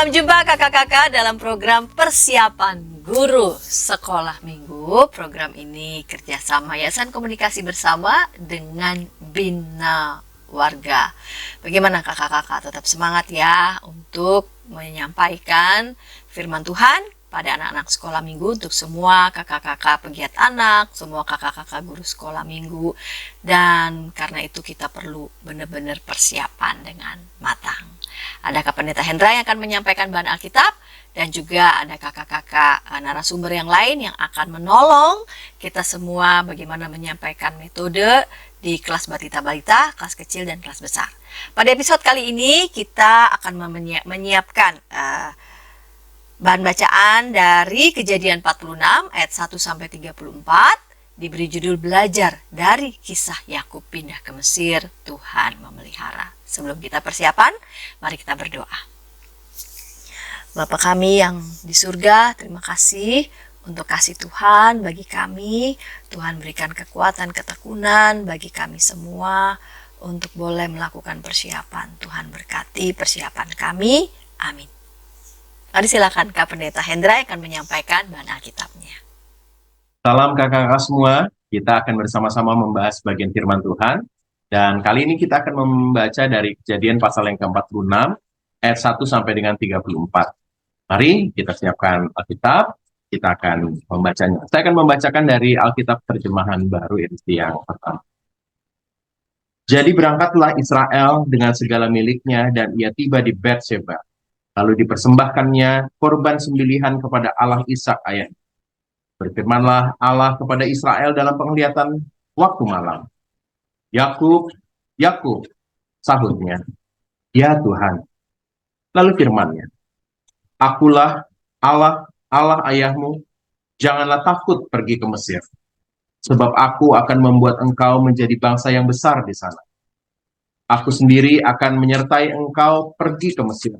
Salam jumpa kakak-kakak dalam program persiapan guru sekolah minggu. Program ini kerjasama Yayasan Komunikasi Bersama dengan Bina Warga. Bagaimana kakak-kakak, tetap semangat ya untuk menyampaikan firman Tuhan pada anak-anak sekolah minggu, untuk semua kakak-kakak pegiat anak, semua kakak-kakak guru sekolah minggu. Dan karena itu kita perlu benar-benar persiapan dengan matang. Ada Kak Pendeta Hendra yang akan menyampaikan bahan Alkitab, dan juga ada kakak-kakak narasumber yang lain yang akan menolong kita semua bagaimana menyampaikan metode di kelas batita-balita, kelas kecil dan kelas besar. Pada episode kali ini kita akan menyiapkan bahan bacaan dari Kejadian 46 ayat 1 sampai 34, diberi judul belajar dari kisah Yakub pindah ke Mesir, Tuhan memelihara. Sebelum kita persiapan, mari kita berdoa. Bapa kami yang di surga, terima kasih untuk kasih Tuhan bagi kami. Tuhan berikan kekuatan, ketekunan bagi kami semua untuk boleh melakukan persiapan. Tuhan berkati persiapan kami. Amin. Mari silakan Kak Pendeta Hendra yang akan menyampaikan bahan Alkitabnya. Salam kakak-kakak semua, kita akan bersama-sama membahas bagian firman Tuhan. Dan kali ini kita akan membaca dari Kejadian pasal yang ke-46, ayat 1 sampai dengan 34. Mari kita siapkan Alkitab, kita akan membacanya. Saya akan membacakan dari Alkitab terjemahan baru edisi yang pertama. Jadi berangkatlah Israel dengan segala miliknya, dan ia tiba di Beersheba. Lalu dipersembahkannya korban sembelihan kepada Allah Ishak ayahnya. Berfirmanlah Allah kepada Israel dalam penglihatan waktu malam. Yakub, Yakub, sahutnya. Ya Tuhan. Lalu firman-Nya, Akulah Allah, Allah ayahmu, janganlah takut pergi ke Mesir, sebab aku akan membuat engkau menjadi bangsa yang besar di sana. Aku sendiri akan menyertai engkau pergi ke Mesir,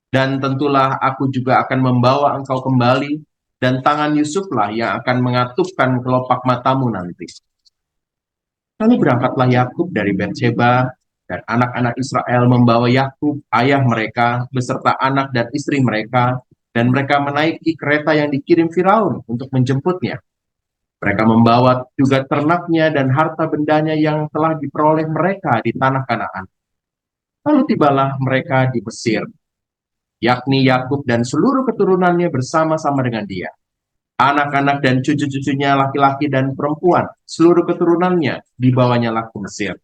dan tentulah aku juga akan membawa engkau kembali, dan tangan Yusuflah yang akan mengatupkan kelopak matamu nanti. Lalu berangkatlah Yakub dari Beersheba, dan anak-anak Israel membawa Yakub, ayah mereka, beserta anak dan istri mereka, dan mereka menaiki kereta yang dikirim Firaun untuk menjemputnya. Mereka membawa juga ternaknya dan harta bendanya yang telah diperoleh mereka di tanah Kanaan. Lalu tibalah mereka di Mesir, yakni Yakub dan seluruh keturunannya bersama-sama dengan dia. Anak-anak dan cucu-cucunya laki-laki dan perempuan, seluruh keturunannya dibawanya ke Mesir.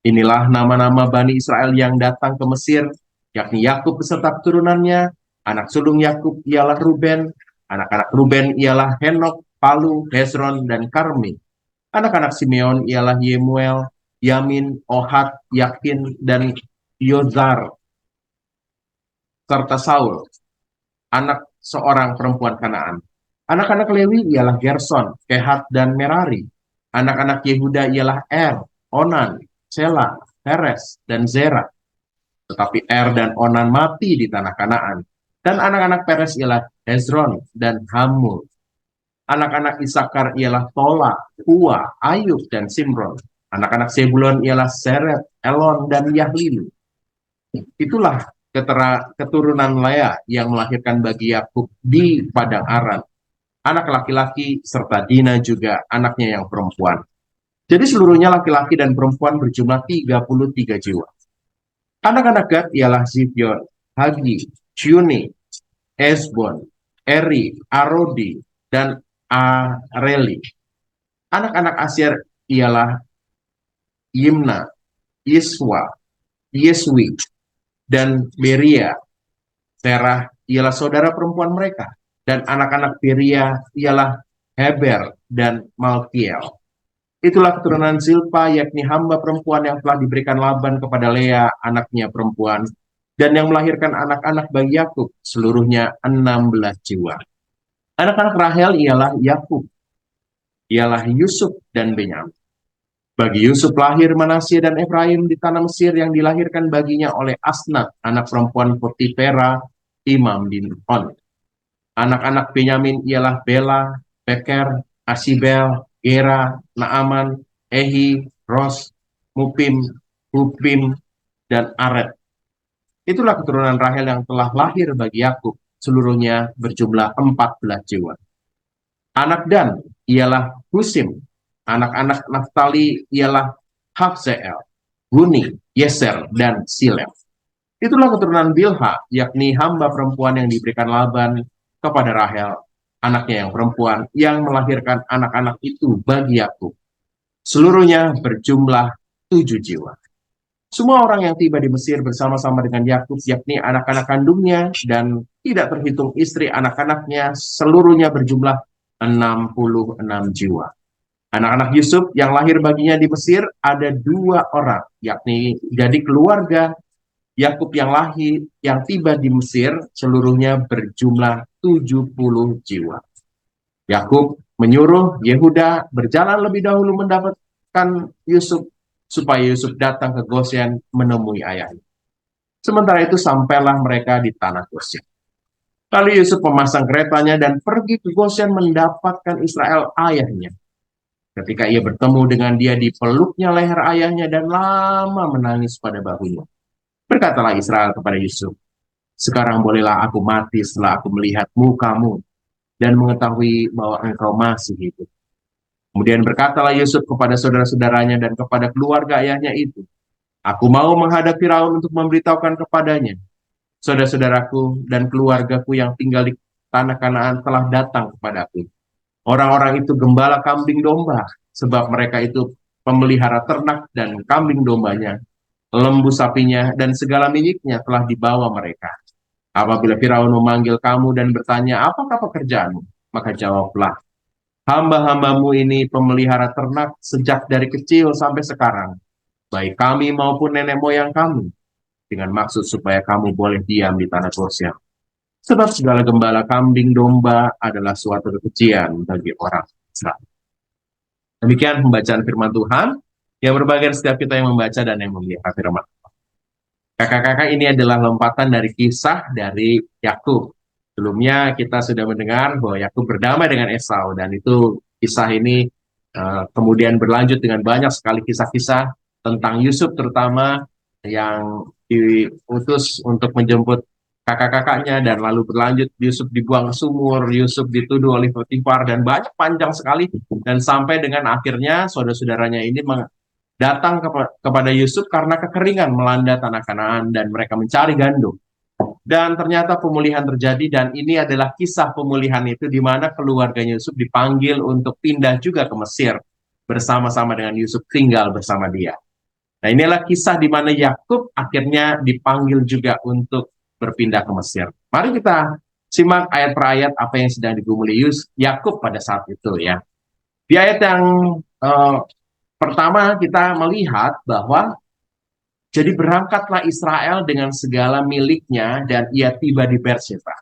Inilah nama-nama Bani Israel yang datang ke Mesir, yakni Yakub beserta keturunannya. Anak sulung Yakub ialah Ruben, anak-anak Ruben ialah Henok, Palu, Hezron, dan Karmi. Anak-anak Simeon ialah Yemuel, Yamin, Ohad, Yakin, dan Yozar, serta Saul, anak seorang perempuan Kanaan. Anak-anak Lewi ialah Gerson, Kehat, dan Merari. Anak-anak Yehuda ialah Onan, Sela, Peres, dan Zera. Tetapi dan Onan mati di tanah Kanaan. Dan anak-anak Peres ialah Hezron dan Hamul. Anak-anak Isakar ialah Tola, Pua, Ayub, dan Simron. Anak-anak Zebulon ialah Seret, Elon, dan Yahlil. Itulah keturunan Lea yang melahirkan bagi Yakub di Padang Aran. Anak laki-laki serta Dina juga anaknya yang perempuan. Jadi seluruhnya laki-laki dan perempuan berjumlah 33 jiwa. Anak-anak Gad ialah Zifion, Hagi, Ciuni, Esbon, Eri, Arodi, dan Areli. Anak-anak Asyir ialah Yimna, Yiswa, Yeswi, dan Beria. Terah ialah saudara perempuan mereka. Dan anak-anak Beria ialah Heber dan Malkiel. Itulah keturunan Zilpa, yakni hamba perempuan yang telah diberikan Laban kepada Lea, anaknya perempuan, dan yang melahirkan anak-anak bagi Yakub, seluruhnya 16 jiwa. Anak-anak Rahel ialah Yakub, ialah Yusuf dan Benyamin. Bagi Yusuf lahir Manasye dan Efraim di tanah Mesir yang dilahirkan baginya oleh Asnat, anak perempuan Potifera, imam di On. Anak-anak Benyamin ialah Bela, Beker, Asibel, Gera, Naaman, Ehi, Ros, Mupim, Hupim, dan Aret. Itulah keturunan Rahel yang telah lahir bagi Yakub, seluruhnya berjumlah 14 jiwa. Anak Dan ialah Husim, anak-anak Naftali ialah Hafseel, Guni, Yeser, dan Silem. Itulah keturunan Bilha, yakni hamba perempuan yang diberikan Laban kepada Rahel, anaknya yang perempuan, yang melahirkan anak-anak itu bagi Yakub. Seluruhnya berjumlah 7 jiwa. Semua orang yang tiba di Mesir bersama-sama dengan Yakub, yakni anak-anak kandungnya, dan tidak terhitung istri anak-anaknya, seluruhnya berjumlah 66 jiwa. Anak-anak Yusuf yang lahir baginya di Mesir ada 2 orang, yakni jadi keluarga Yakub yang lahir yang tiba di Mesir seluruhnya berjumlah 70 jiwa. Yakub menyuruh Yehuda berjalan lebih dahulu mendapatkan Yusuf supaya Yusuf datang ke Goshen menemui ayahnya. Sementara itu sampailah mereka di tanah Goshen. Lalu Yusuf memasang keretanya dan pergi ke Goshen mendapatkan Israel ayahnya. Ketika ia bertemu dengan dia, dipeluknya leher ayahnya dan lama menangis pada bahunya. Berkatalah Israel kepada Yusuf, sekarang bolehlah aku mati setelah aku melihat mukamu dan mengetahui bahwa engkau masih hidup. Kemudian berkatalah Yusuf kepada saudara-saudaranya dan kepada keluarga ayahnya itu, aku mau menghadap Firaun untuk memberitahukan kepadanya, saudara-saudaraku dan keluargaku yang tinggal di tanah Kanaan telah datang kepadaku. Orang-orang itu gembala kambing domba, sebab mereka itu pemelihara ternak dan kambing dombanya, lembu sapinya, dan segala miliknya telah dibawa mereka. Apabila Firaun memanggil kamu dan bertanya, apakah pekerjaanmu? Maka jawablah, hamba-hambamu ini pemelihara ternak sejak dari kecil sampai sekarang, baik kami maupun nenek moyang kami, dengan maksud supaya kamu boleh diam di tanah Goshen. Sebab segala gembala kambing domba adalah suatu kekejian bagi orang Israel. Demikian pembacaan firman Tuhan, yang berbahagia setiap kita yang membaca dan yang melihat firman. Kakak-kakak, ini adalah lompatan dari kisah dari Yakub. Sebelumnya kita sudah mendengar bahwa Yakub berdamai dengan Esau, dan itu kisah ini kemudian berlanjut dengan banyak sekali kisah-kisah tentang Yusuf terutama yang diutus untuk menjemput kakak-kakaknya, dan lalu berlanjut Yusuf dibuang ke sumur, Yusuf dituduh oleh Potifar, dan banyak panjang sekali, dan sampai dengan akhirnya saudara-saudaranya ini datang kepada Yusuf karena kekeringan melanda tanah Kanaan dan mereka mencari gandum. Dan ternyata pemulihan terjadi, dan ini adalah kisah pemulihan itu di mana keluarga Yusuf dipanggil untuk pindah juga ke Mesir bersama-sama dengan Yusuf, tinggal bersama dia. Nah, inilah kisah di mana Yakub akhirnya dipanggil juga untuk berpindah ke Mesir. Mari kita simak ayat per ayat apa yang sedang digumuli Yakub pada saat itu ya. Di ayat yang pertama kita melihat bahwa jadi berangkatlah Israel dengan segala miliknya dan ia tiba di Berseba.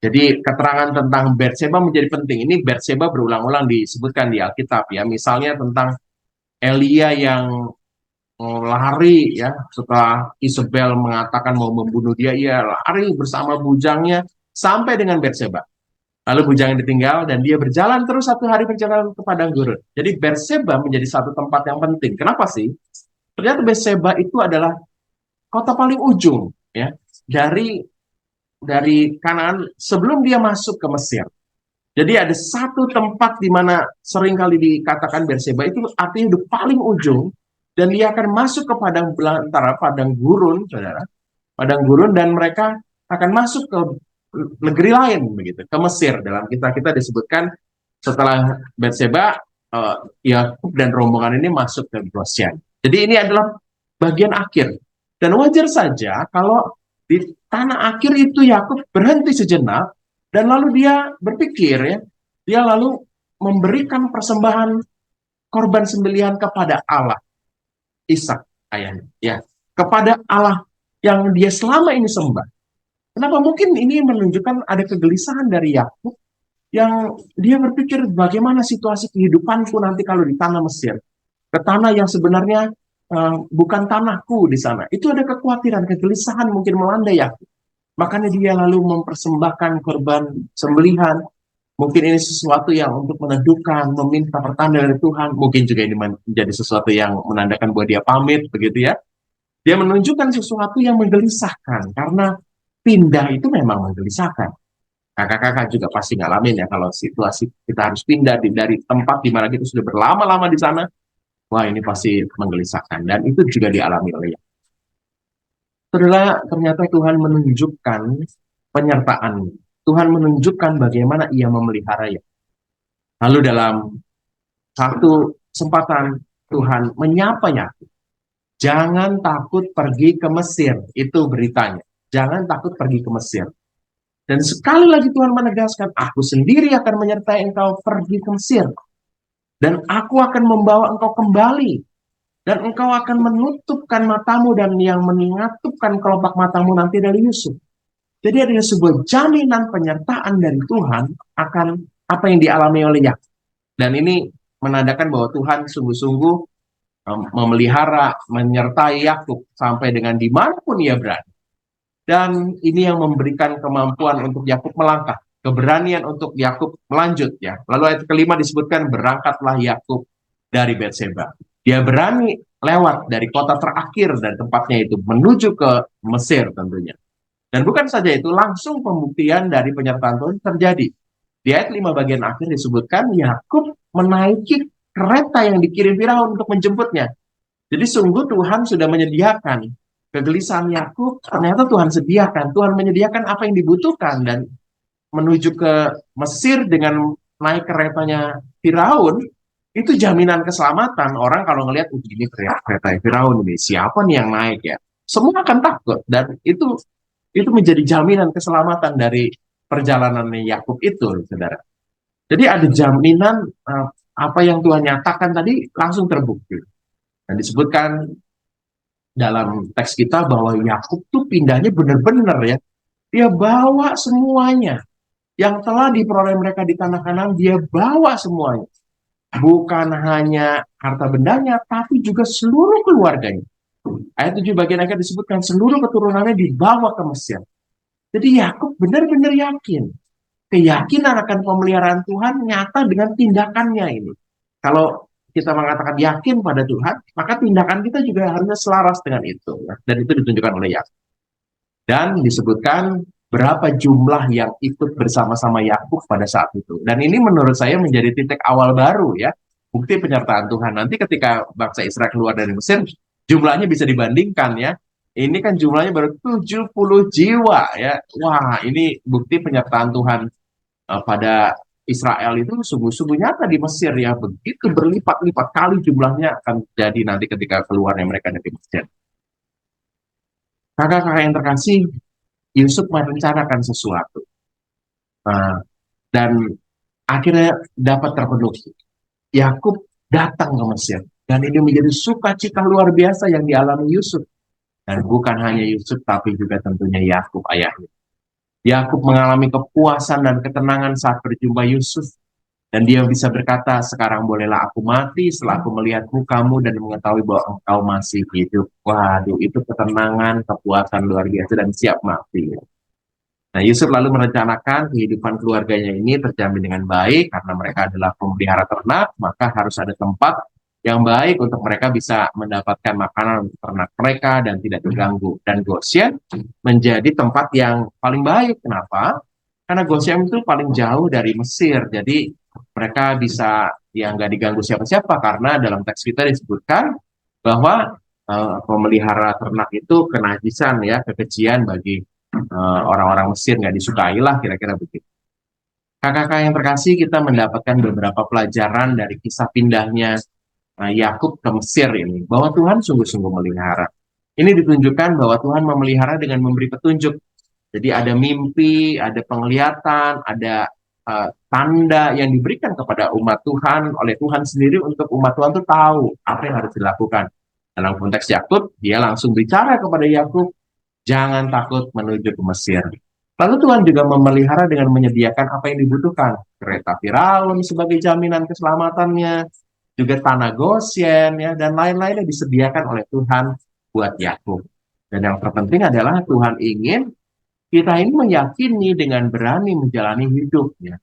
Jadi keterangan tentang Berseba menjadi penting. Ini Berseba berulang-ulang disebutkan di Alkitab ya. Misalnya tentang Elia yang lari ya setelah Isabel mengatakan mau membunuh dia, ia lari bersama bujangnya sampai dengan Berseba. Lalu bujangnya ditinggal dan dia berjalan terus 1 hari perjalanan ke padang gurun. Jadi Berseba menjadi satu tempat yang penting. Kenapa sih? Ternyata Berseba itu adalah kota paling ujung ya dari Kanaan sebelum dia masuk ke Mesir. Jadi ada satu tempat di mana seringkali dikatakan Berseba itu artinya di paling ujung, dan dia akan masuk ke padang belantara, padang gurun, saudara, padang gurun, dan mereka akan masuk ke negeri lain, begitu, ke Mesir. Dalam kita disebutkan setelah Berseba, Yakub dan rombongan ini masuk ke Goshen. Jadi ini adalah bagian akhir, dan wajar saja kalau di tanah akhir itu Yakub berhenti sejenak, dan lalu dia berpikir ya, dia lalu memberikan persembahan korban sembelihan kepada Allah. Ishak ayahnya ya, kepada Allah yang dia selama ini sembah. Kenapa? Mungkin ini menunjukkan ada kegelisahan dari Yakub yang dia berpikir bagaimana situasi kehidupanku nanti kalau di tanah Mesir, ke tanah yang sebenarnya bukan tanahku di sana. Itu ada kekhawatiran, kegelisahan mungkin melanda Yakub. Makanya dia lalu mempersembahkan korban sembelihan. Mungkin ini sesuatu yang untuk meneduhkan, meminta pertanda dari Tuhan. Mungkin juga ini menjadi sesuatu yang menandakan bahwa dia pamit, begitu ya. Dia menunjukkan sesuatu yang menggelisahkan, karena pindah itu memang menggelisahkan. Kakak-kakak juga pasti ngalamin ya, kalau situasi kita harus pindah dari tempat di mana kita sudah berlama-lama di sana, wah ini pasti menggelisahkan. Dan itu juga dialami oleh Yakub. Saudara, ternyata Tuhan menunjukkan penyertaan. Tuhan menunjukkan bagaimana ia memelihara Yakub. Lalu dalam satu kesempatan Tuhan menyapa Yakub. Jangan takut pergi ke Mesir, itu beritanya. Jangan takut pergi ke Mesir. Dan sekali lagi Tuhan menegaskan, aku sendiri akan menyertai engkau pergi ke Mesir. Dan aku akan membawa engkau kembali. Dan engkau akan menutupkan matamu dan yang mengatupkan kelopak matamu nanti dari Yusuf. Jadi ada sebuah jaminan penyertaan dari Tuhan akan apa yang dialami oleh Yakub. Dan ini menandakan bahwa Tuhan sungguh-sungguh memelihara, menyertai Yakub sampai dengan dimanapun ia berada. Dan ini yang memberikan kemampuan untuk Yakub melangkah, keberanian untuk Yakub melanjut ya. Lalu ayat kelima disebutkan berangkatlah Yakub dari Betseba. Dia berani lewat dari kota terakhir dan tempatnya itu menuju ke Mesir tentunya. Dan bukan saja itu, langsung pembuktian dari penyertaan Tuhan terjadi. Di ayat 5 bagian akhir disebutkan Yakub menaiki kereta yang dikirim Firaun untuk menjemputnya. Jadi sungguh Tuhan sudah menyediakan kegelisahan Yakub, ternyata Tuhan sediakan. Tuhan menyediakan apa yang dibutuhkan, dan menuju ke Mesir dengan naik keretanya Firaun, itu jaminan keselamatan. Orang kalau ngelihat, ini kereta Firaun ini, siapa nih yang naik ya? Semua akan takut, dan itu menjadi jaminan keselamatan dari perjalanan Yakub itu, saudara. Jadi ada jaminan apa yang Tuhan nyatakan tadi langsung terbukti. Dan disebutkan dalam teks kita bahwa Yakub tuh pindahnya benar-benar ya. Dia bawa semuanya. Yang telah diperoleh mereka di tanah Kanaan, dia bawa semuanya. Bukan hanya harta bendanya, tapi juga seluruh keluarganya. Ayat 7 bagian akhir disebutkan seluruh keturunannya dibawa ke Mesir. Jadi Yakub benar-benar yakin. Keyakinan akan pemeliharaan Tuhan nyata dengan tindakannya ini. Kalau kita mengatakan yakin pada Tuhan, maka tindakan kita juga harusnya selaras dengan itu. Ya. Dan itu ditunjukkan oleh Yakub. Dan disebutkan berapa jumlah yang ikut bersama-sama Yakub pada saat itu. Dan ini menurut saya menjadi titik awal baru ya. Bukti penyertaan Tuhan. Nanti ketika bangsa Israel keluar dari Mesir, jumlahnya bisa dibandingkan ya. Ini kan jumlahnya baru 70 jiwa ya. Wah, ini bukti penyertaan Tuhan pada Israel itu sungguh-sungguh nyata di Mesir ya, begitu berlipat-lipat kali jumlahnya akan jadi nanti ketika keluarnya mereka dari Mesir. Kakak-kakak yang terkasih, Yusuf merencanakan sesuatu dan akhirnya dapat terpenuhi. Yakub datang ke Mesir dan ini menjadi sukacita luar biasa yang dialami Yusuf, dan bukan hanya Yusuf tapi juga tentunya Yakub ayahnya. Yakub mengalami kepuasan dan ketenangan saat berjumpa Yusuf. Dan dia bisa berkata, sekarang bolehlah aku mati setelah aku melihat mukamu dan mengetahui bahwa engkau masih hidup. Waduh, itu ketenangan, kepuasan luar biasa dan siap mati. Nah, Yusuf lalu merencanakan kehidupan keluarganya ini terjamin dengan baik karena mereka adalah pemelihara ternak, maka harus ada tempat yang baik untuk mereka bisa mendapatkan makanan untuk ternak mereka dan tidak terganggu. Dan Goshen menjadi tempat yang paling baik. Kenapa? Karena Goshen itu paling jauh dari Mesir. Jadi mereka bisa yang nggak diganggu siapa-siapa, karena dalam teks kita disebutkan bahwa pemelihara ternak itu kenajisan ya, kekejian bagi orang-orang Mesir, nggak disukai lah kira-kira begitu. Kakak-kakak yang terkasih, kita mendapatkan beberapa pelajaran dari kisah pindahnya Yakub ke Mesir ini, bahwa Tuhan sungguh-sungguh melihara. Ini ditunjukkan bahwa Tuhan memelihara dengan memberi petunjuk. Jadi ada mimpi, ada penglihatan, ada tanda yang diberikan kepada umat Tuhan oleh Tuhan sendiri untuk umat Tuhan itu tahu apa yang harus dilakukan. Dalam konteks Yakub, dia langsung bicara kepada Yakub, jangan takut menuju ke Mesir. Lalu Tuhan juga memelihara dengan menyediakan apa yang dibutuhkan. Kereta Firaun sebagai jaminan keselamatannya, juga tanah Goshen ya, dan lain-lainnya disediakan oleh Tuhan buat Yakub. Dan yang terpenting adalah Tuhan ingin kita ini meyakini dengan berani menjalani hidupnya.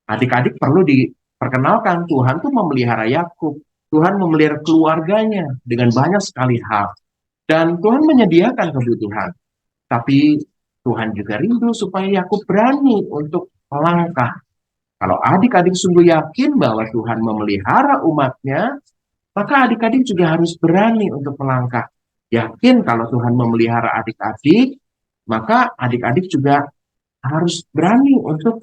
Adik-adik perlu diperkenalkan, Tuhan tuh memelihara Yakub. Tuhan memelihara keluarganya dengan banyak sekali hal. Dan Tuhan menyediakan kebutuhan. Tapi Tuhan juga rindu supaya Yakub berani untuk melangkah. Kalau adik-adik sungguh yakin bahwa Tuhan memelihara umatnya, maka adik-adik juga harus berani untuk melangkah. Yakin kalau Tuhan memelihara adik-adik, maka adik-adik juga harus berani untuk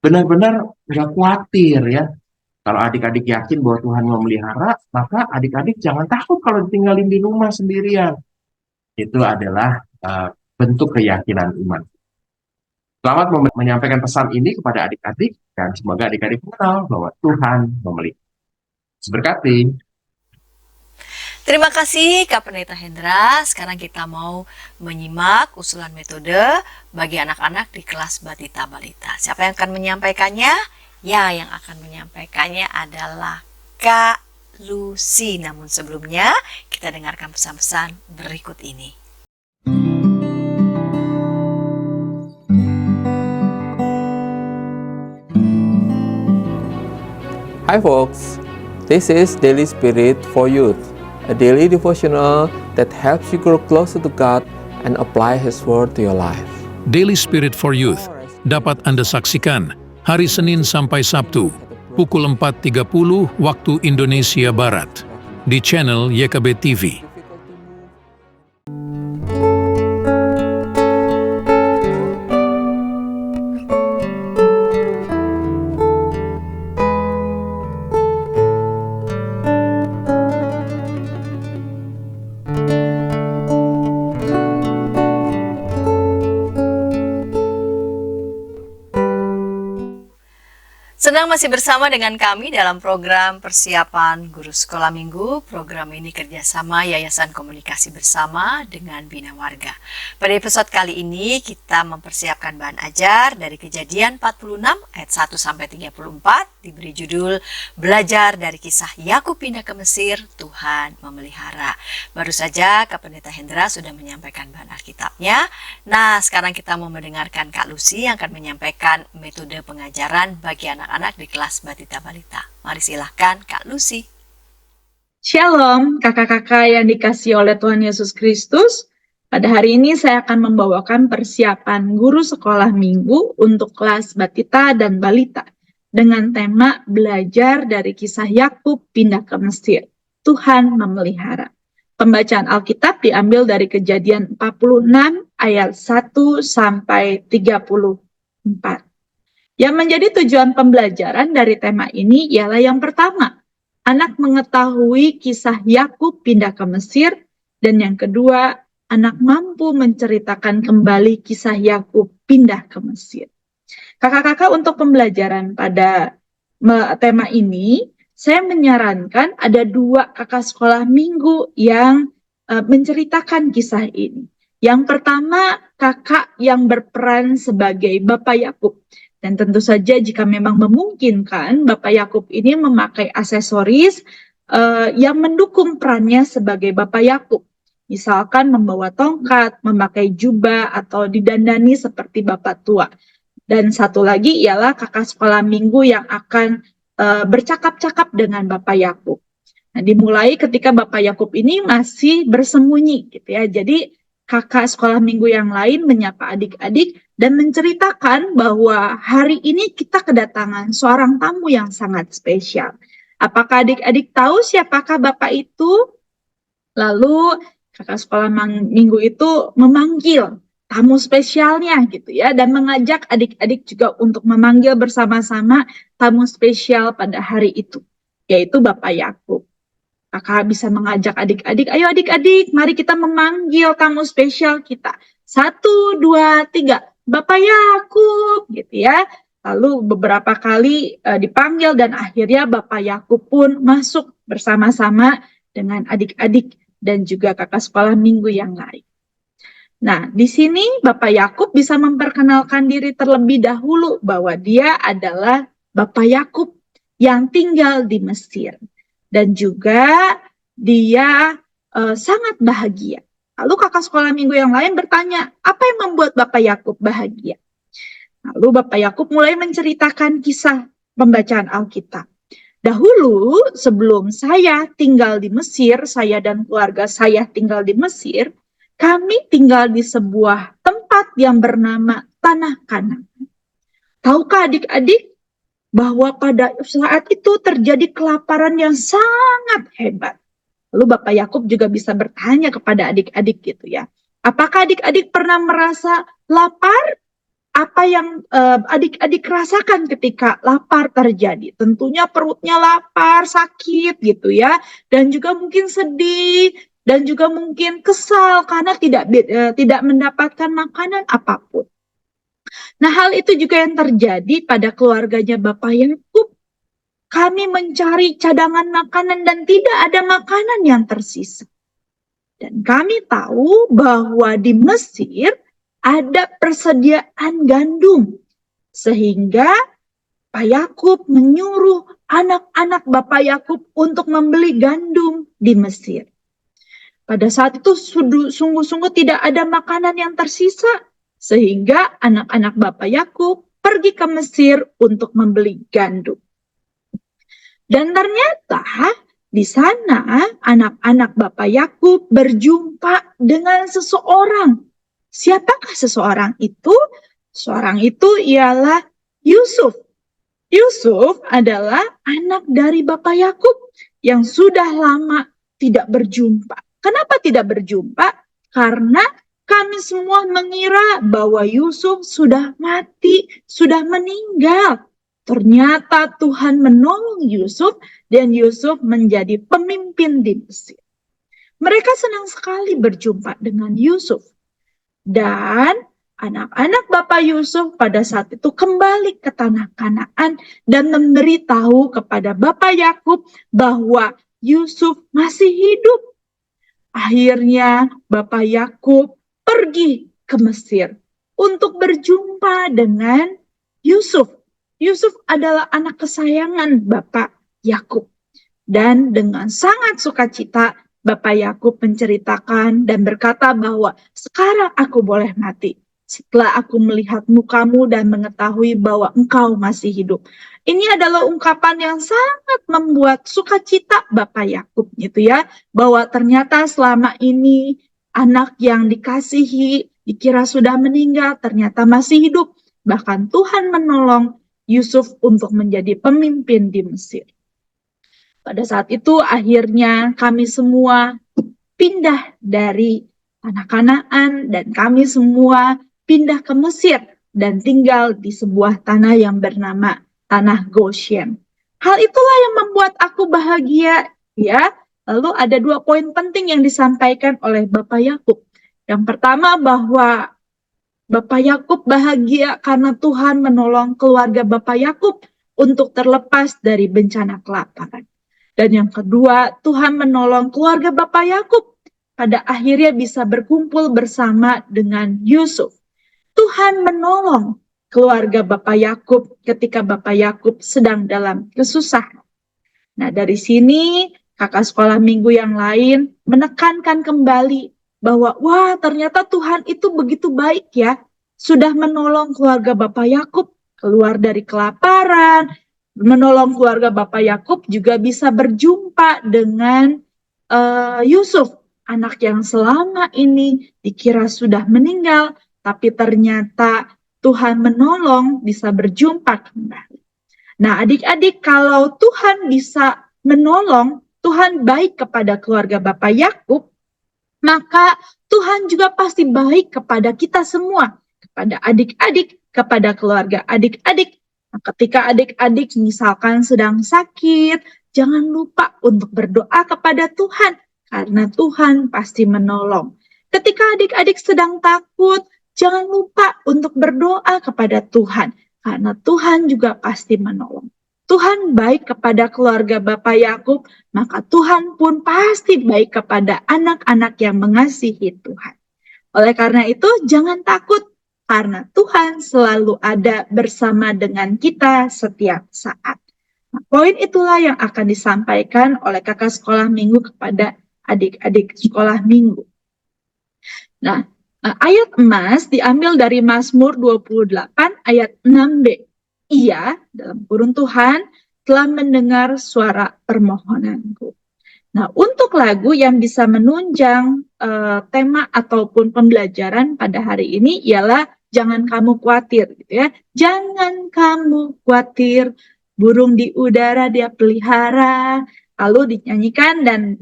benar-benar nggak khawatir ya. Kalau adik-adik yakin bahwa Tuhan memelihara, maka adik-adik jangan takut kalau ditinggalin di rumah sendirian. Itu adalah bentuk keyakinan iman. Selamat menyampaikan pesan ini kepada adik-adik dan semoga adik-adik mengenal bahwa Tuhan memelihara. Berkati. Terima kasih Kak Pendeta Hendra. Sekarang kita mau menyimak usulan metode bagi anak-anak di kelas Batita Balita. Siapa yang akan menyampaikannya? Ya, yang akan menyampaikannya adalah Kak Lucy. Namun sebelumnya kita dengarkan pesan-pesan berikut ini. Hi folks, this is Daily Spirit for Youth, a daily devotional that helps you grow closer to God and apply His Word to your life. Daily Spirit for Youth dapat Anda saksikan hari Senin sampai Sabtu, pukul 4.30 waktu Indonesia Barat, di channel YKB TV. Senang masih bersama dengan kami dalam program persiapan guru sekolah minggu. Program ini kerjasama Yayasan Komunikasi Bersama dengan Bina Warga. Pada episode kali ini kita mempersiapkan bahan ajar dari Kejadian 46 ayat 1-34 diberi judul Belajar dari Kisah Yakub Pindah ke Mesir, Tuhan Memelihara. Baru saja Kak Pendeta Hendra sudah menyampaikan bahan Alkitabnya. Nah, sekarang kita mau mendengarkan Kak Lucy yang akan menyampaikan metode pengajaran bagi anak-anak di kelas Batita Balita. Mari silahkan Kak Lucy. Shalom kakak-kakak yang dikasihi oleh Tuhan Yesus Kristus. Pada hari ini saya akan membawakan persiapan guru sekolah minggu untuk kelas Batita dan Balita dengan tema belajar dari kisah Yakub pindah ke Mesir, Tuhan memelihara. Pembacaan Alkitab diambil dari Kejadian 46 ayat 1-34. Yang menjadi tujuan pembelajaran dari tema ini ialah yang pertama, anak mengetahui kisah Yakub pindah ke Mesir, dan yang kedua, anak mampu menceritakan kembali kisah Yakub pindah ke Mesir. Kakak-kakak, untuk pembelajaran pada tema ini, saya menyarankan ada 2 kakak sekolah minggu yang menceritakan kisah ini. Yang pertama, kakak yang berperan sebagai Bapak Yakub. Dan tentu saja jika memang memungkinkan, Bapak Yakub ini memakai aksesoris yang mendukung perannya sebagai Bapak Yakub. Misalkan membawa tongkat, memakai jubah, atau didandani seperti Bapak tua. Dan satu lagi ialah kakak sekolah minggu yang akan bercakap-cakap dengan Bapak Yakub. Nah, dimulai ketika Bapak Yakub ini masih bersembunyi, gitu ya. Jadi kakak sekolah minggu yang lain menyapa adik-adik dan menceritakan bahwa hari ini kita kedatangan seorang tamu yang sangat spesial. Apakah adik-adik tahu siapakah Bapak itu? Lalu kakak sekolah minggu itu memanggil tamu spesialnya gitu ya, dan mengajak adik-adik juga untuk memanggil bersama-sama tamu spesial pada hari itu, yaitu Bapak Yakub. Kakak bisa mengajak adik-adik, ayo adik-adik, mari kita memanggil tamu spesial kita. 1, 2, 3, Bapak Yakub, gitu ya. Lalu beberapa kali dipanggil dan akhirnya Bapak Yakub pun masuk bersama-sama dengan adik-adik dan juga kakak sekolah minggu yang lain. Nah, di sini Bapak Yakub bisa memperkenalkan diri terlebih dahulu bahwa dia adalah Bapak Yakub yang tinggal di Mesir. Dan juga dia sangat bahagia. Lalu kakak sekolah minggu yang lain bertanya, apa yang membuat Bapak Yakub bahagia? Lalu Bapak Yakub mulai menceritakan kisah pembacaan Alkitab. Dahulu sebelum saya tinggal di Mesir, saya dan keluarga saya tinggal di Mesir, kami tinggal di sebuah tempat yang bernama Tanah Kanaan. Tahukah adik-adik bahwa pada saat itu terjadi kelaparan yang sangat hebat. Lalu Bapak Yakub juga bisa bertanya kepada adik-adik gitu ya. Apakah adik-adik pernah merasa lapar? Apa yang adik-adik rasakan ketika lapar terjadi? Tentunya perutnya lapar, sakit gitu ya. Dan juga mungkin sedih, dan juga mungkin kesal karena tidak mendapatkan makanan apapun. Nah, hal itu juga yang terjadi pada keluarganya Bapak Yakub. Kami mencari cadangan makanan dan tidak ada makanan yang tersisa. Dan kami tahu bahwa di Mesir ada persediaan gandum. Sehingga Pak Yakub menyuruh anak-anak Bapak Yakub untuk membeli gandum di Mesir. Pada saat itu sungguh-sungguh tidak ada makanan yang tersisa. Sehingga anak-anak Bapak Yakub pergi ke Mesir untuk membeli gandum. Dan ternyata di sana anak-anak Bapak Yakub berjumpa dengan seseorang. Siapakah seseorang itu? Seorang itu ialah Yusuf. Yusuf adalah anak dari Bapak Yakub yang sudah lama tidak berjumpa. Kenapa tidak berjumpa? Karena kami semua mengira bahwa Yusuf sudah mati, sudah meninggal. Ternyata Tuhan menolong Yusuf dan Yusuf menjadi pemimpin di Mesir. Mereka senang sekali berjumpa dengan Yusuf. Dan anak-anak Bapak Yusuf pada saat itu kembali ke Tanah Kanaan dan memberitahu kepada Bapak Yakub bahwa Yusuf masih hidup. Akhirnya Bapak Yakub pergi ke Mesir untuk berjumpa dengan Yusuf. Yusuf adalah anak kesayangan Bapak Yakub. Dan dengan sangat sukacita Bapak Yakub menceritakan dan berkata bahwa sekarang aku boleh mati setelah aku melihat mukamu dan mengetahui bahwa engkau masih hidup. Ini adalah ungkapan yang sangat membuat sukacita Bapak Yakub gitu ya, bahwa ternyata selama ini anak yang dikasihi dikira sudah meninggal ternyata masih hidup. Bahkan Tuhan menolong Yusuf untuk menjadi pemimpin di Mesir. Pada saat itu akhirnya kami semua pindah dari Tanah Kanaan dan kami semua pindah ke Mesir dan tinggal di sebuah tanah yang bernama Tanah Goshen. Hal itulah yang membuat aku bahagia ya. Lalu ada 2 poin penting yang disampaikan oleh Bapak Yakub. Yang pertama bahwa Bapak Yakub bahagia karena Tuhan menolong keluarga Bapak Yakub untuk terlepas dari bencana kelaparan. Dan yang kedua, Tuhan menolong keluarga Bapak Yakub pada akhirnya bisa berkumpul bersama dengan Yusuf. Tuhan menolong keluarga Bapak Yakub ketika Bapak Yakub sedang dalam kesusahan. Nah, dari sini kakak sekolah minggu yang lain menekankan kembali bahwa wah ternyata Tuhan itu begitu baik ya. Sudah menolong keluarga Bapak Yakub keluar dari kelaparan, menolong keluarga Bapak Yakub juga bisa berjumpa dengan Yusuf, anak yang selama ini dikira sudah meninggal, tapi ternyata Tuhan menolong bisa berjumpa kembali. Nah, adik-adik, kalau Tuhan bisa menolong, Tuhan baik kepada keluarga Bapak Yakub, maka Tuhan juga pasti baik kepada kita semua, kepada adik-adik, kepada keluarga adik-adik. Nah, ketika adik-adik misalkan sedang sakit, jangan lupa untuk berdoa kepada Tuhan, karena Tuhan pasti menolong. Ketika adik-adik sedang takut, jangan lupa untuk berdoa kepada Tuhan, karena Tuhan juga pasti menolong. Tuhan baik kepada keluarga Bapak Yakub, maka Tuhan pun pasti baik kepada anak-anak yang mengasihi Tuhan. Oleh karena itu, jangan takut, karena Tuhan selalu ada bersama dengan kita setiap saat. Nah, poin itulah yang akan disampaikan oleh kakak sekolah minggu kepada adik-adik sekolah minggu. Nah, ayat emas diambil dari Mazmur 28 ayat 6b. Ia, dalam kurung Tuhan, telah mendengar suara permohonanku. Nah, untuk lagu yang bisa menunjang tema ataupun pembelajaran pada hari ini ialah Jangan Kamu Khawatir, gitu ya. Jangan kamu khawatir, burung di udara dia pelihara. Lalu dinyanyikan dan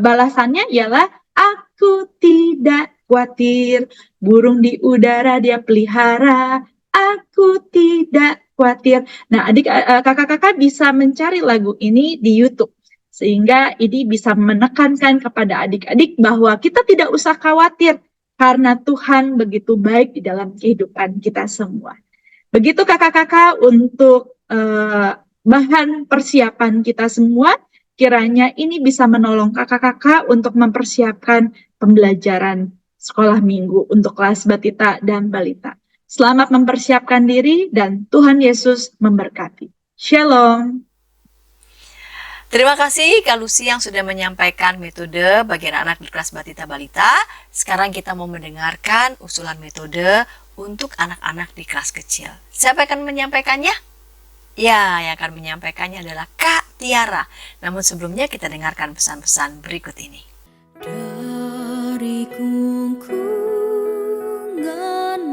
balasannya ialah Aku tidak khawatir, burung di udara dia pelihara. Aku tidak khawatir. Nah, kakak-kakak bisa mencari lagu ini di YouTube. Sehingga ini bisa menekankan kepada adik-adik bahwa kita tidak usah khawatir karena Tuhan begitu baik di dalam kehidupan kita semua. Begitu kakak-kakak untuk bahan persiapan kita semua, kiranya ini bisa menolong kakak-kakak untuk mempersiapkan pembelajaran sekolah minggu untuk kelas batita dan balita. Selamat mempersiapkan diri dan Tuhan Yesus memberkati. Shalom. Terima kasih Kak Lucy yang sudah menyampaikan metode bagi anak di kelas batita balita. Sekarang kita mau mendengarkan usulan metode untuk anak-anak di kelas kecil. Siapa yang akan menyampaikannya? Ya, yang akan menyampaikannya adalah Kak Tiara. Namun sebelumnya kita dengarkan pesan-pesan berikut ini. Dari gungkungan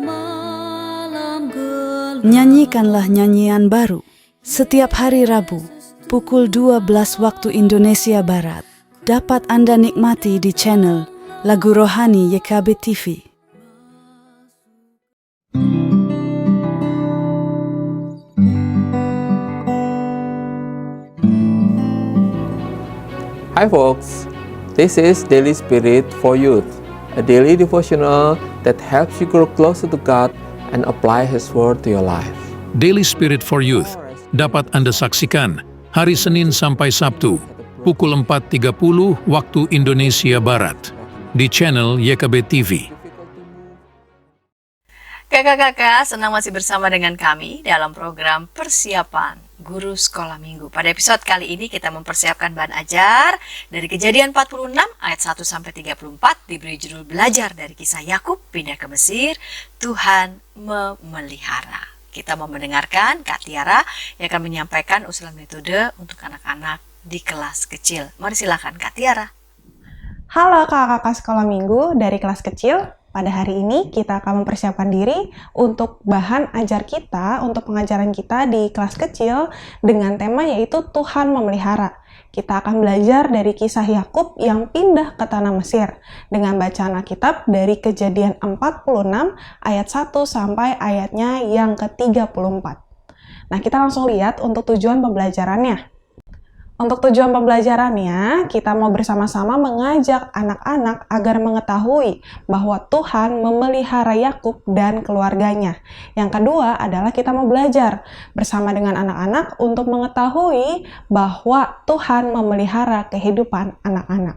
malam gelap, nyanyikanlah nyanyian baru setiap hari Rabu pukul 12 waktu Indonesia Barat. Dapat Anda nikmati di channel Lagu Rohani YKB TV. Hi folks, this is Daily Spirit for Youth, a daily devotional that helps you grow closer to God and apply His Word to your life. Daily Spirit for Youth dapat Anda saksikan hari Senin sampai Sabtu, pukul 4.30 waktu Indonesia Barat, di channel YKB TV. Kakak-kakak, senang masih bersama dengan kami dalam program Persiapan Guru Sekolah Minggu. Pada episode kali ini kita mempersiapkan bahan ajar dari Kejadian 46 ayat 1-34 diberi judul Belajar dari Kisah Yakub pindah ke Mesir, Tuhan memelihara. Kita mau mendengarkan Kak Tiara yang akan menyampaikan usulan metode untuk anak-anak di kelas kecil. Mari silakan Kak Tiara. Halo kakak-kakak sekolah minggu dari kelas kecil. Pada hari ini kita akan mempersiapkan diri untuk bahan ajar kita, untuk pengajaran kita di kelas kecil dengan tema yaitu Tuhan memelihara. Kita akan belajar dari kisah Yakub yang pindah ke tanah Mesir dengan bacaan Alkitab dari Kejadian 46 ayat 1 sampai ayatnya yang ke-34. Nah, kita langsung lihat untuk tujuan pembelajarannya. Untuk tujuan pembelajarannya, kita mau bersama-sama mengajak anak-anak agar mengetahui bahwa Tuhan memelihara Yakub dan keluarganya. Yang kedua adalah kita mau belajar bersama dengan anak-anak untuk mengetahui bahwa Tuhan memelihara kehidupan anak-anak.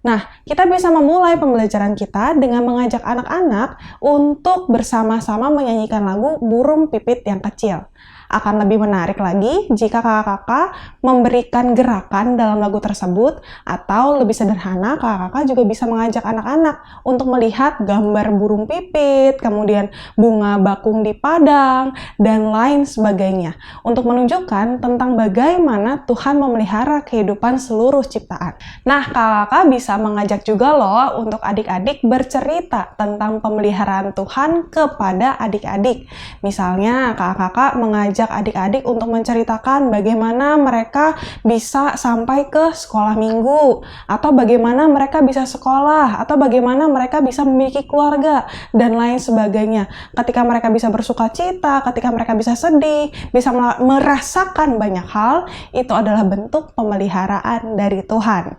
Nah, kita bisa memulai pembelajaran kita dengan mengajak anak-anak untuk bersama-sama menyanyikan lagu Burung Pipit yang Kecil. Akan lebih menarik lagi jika kakak-kakak memberikan gerakan dalam lagu tersebut, atau lebih sederhana, kakak-kakak juga bisa mengajak anak-anak untuk melihat gambar burung pipit, kemudian bunga bakung di padang, dan lain sebagainya, untuk menunjukkan tentang bagaimana Tuhan memelihara kehidupan seluruh ciptaan. Nah, kakak-kakak bisa mengajak juga loh untuk adik-adik bercerita tentang pemeliharaan Tuhan kepada adik-adik. Misalnya, kakak-kakak mengajak adik-adik untuk menceritakan bagaimana mereka bisa sampai ke sekolah minggu, atau bagaimana mereka bisa sekolah, atau bagaimana mereka bisa memiliki keluarga, dan lain sebagainya. Ketika mereka bisa bersuka cita, ketika mereka bisa sedih, bisa merasakan banyak hal, itu adalah bentuk pemeliharaan dari Tuhan.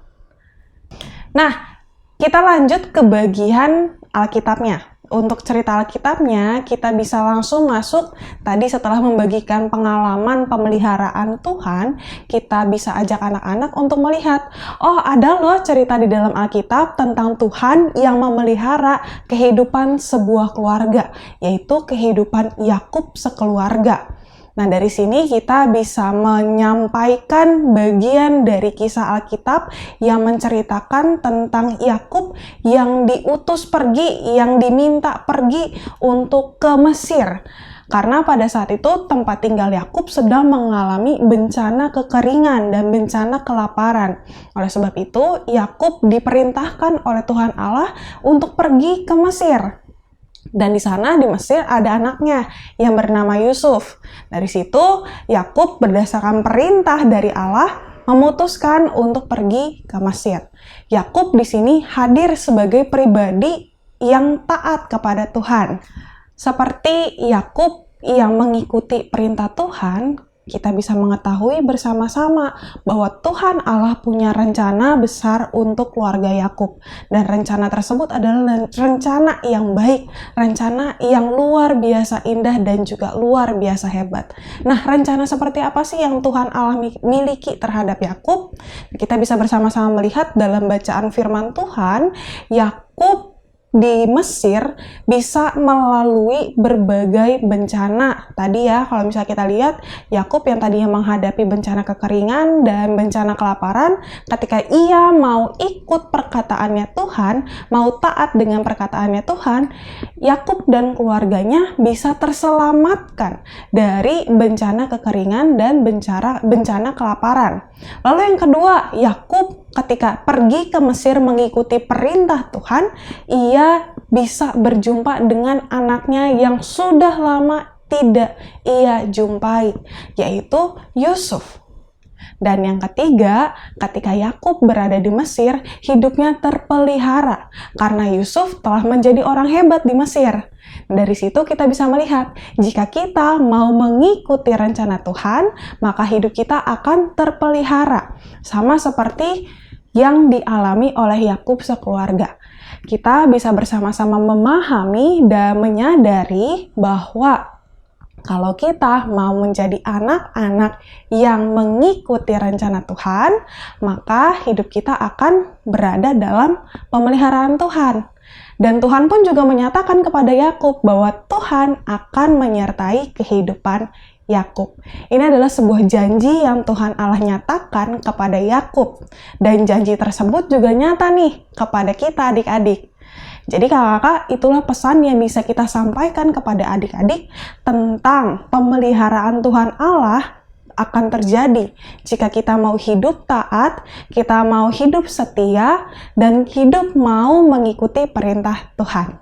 Nah, kita lanjut ke bagian Alkitabnya. Untuk cerita Alkitabnya, kita bisa langsung masuk tadi setelah membagikan pengalaman pemeliharaan Tuhan, kita bisa ajak anak-anak untuk melihat, oh ada loh cerita di dalam Alkitab tentang Tuhan yang memelihara kehidupan sebuah keluarga, yaitu kehidupan Yakub sekeluarga. Nah, dari sini kita bisa menyampaikan bagian dari kisah Alkitab yang menceritakan tentang Yakub yang diutus pergi, yang diminta pergi untuk ke Mesir. Karena pada saat itu tempat tinggal Yakub sedang mengalami bencana kekeringan dan bencana kelaparan. Oleh sebab itu, Yakub diperintahkan oleh Tuhan Allah untuk pergi ke Mesir. Dan di sana di Mesir ada anaknya yang bernama Yusuf. Dari situ Yakub berdasarkan perintah dari Allah memutuskan untuk pergi ke Mesir. Yakub di sini hadir sebagai pribadi yang taat kepada Tuhan. Seperti Yakub yang mengikuti perintah Tuhan, kita bisa mengetahui bersama-sama bahwa Tuhan Allah punya rencana besar untuk keluarga Yakub. Dan rencana tersebut adalah rencana yang baik, rencana yang luar biasa indah dan juga luar biasa hebat. Nah, rencana seperti apa sih yang Tuhan Allah miliki terhadap Yakub? Kita bisa bersama-sama melihat dalam bacaan firman Tuhan, Yakub di Mesir bisa melalui berbagai bencana. Tadi ya, kalau misalnya kita lihat, Yakub yang tadinya menghadapi bencana kekeringan dan bencana kelaparan, ketika ia mau ikut perkataannya Tuhan, mau taat dengan perkataannya Tuhan, Yakub dan keluarganya bisa terselamatkan dari bencana kekeringan dan bencana kelaparan. Lalu yang kedua, Yakub ketika pergi ke Mesir mengikuti perintah Tuhan, ia bisa berjumpa dengan anaknya yang sudah lama tidak ia jumpai, yaitu Yusuf. Dan yang ketiga, ketika Yakub berada di Mesir, hidupnya terpelihara karena Yusuf telah menjadi orang hebat di Mesir. Dari situ kita bisa melihat, jika kita mau mengikuti rencana Tuhan, maka hidup kita akan terpelihara. Sama seperti yang dialami oleh Yakub sekeluarga. Kita bisa bersama-sama memahami dan menyadari bahwa kalau kita mau menjadi anak-anak yang mengikuti rencana Tuhan, maka hidup kita akan berada dalam pemeliharaan Tuhan. Dan Tuhan pun juga menyatakan kepada Yakub bahwa Tuhan akan menyertai kehidupan Yakub. Ini adalah sebuah janji yang Tuhan Allah nyatakan kepada Yakub. Dan janji tersebut juga nyata nih kepada kita adik-adik. Jadi kakak-kakak, itulah pesan yang bisa kita sampaikan kepada adik-adik tentang pemeliharaan Tuhan Allah akan terjadi jika kita mau hidup taat, kita mau hidup setia, dan hidup mau mengikuti perintah Tuhan.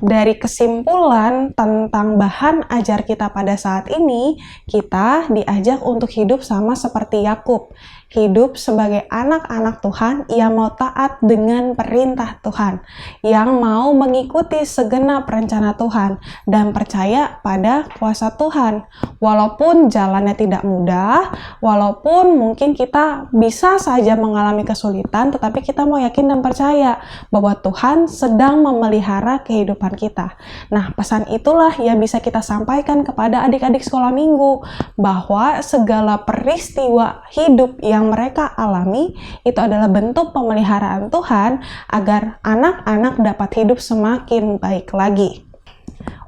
Dari kesimpulan tentang bahan ajar kita pada saat ini, kita diajak untuk hidup sama seperti Yakub. Hidup sebagai anak-anak Tuhan yang mau taat dengan perintah Tuhan, yang mau mengikuti segenap rencana Tuhan, dan percaya pada kuasa Tuhan. Walaupun jalannya tidak mudah, walaupun mungkin kita bisa saja mengalami kesulitan, tetapi kita mau yakin dan percaya bahwa Tuhan sedang memelihara kehidupan kita. Nah, pesan itulah yang bisa kita sampaikan kepada adik-adik sekolah minggu, bahwa segala peristiwa hidup yang mereka alami itu adalah bentuk pemeliharaan Tuhan agar anak-anak dapat hidup semakin baik lagi.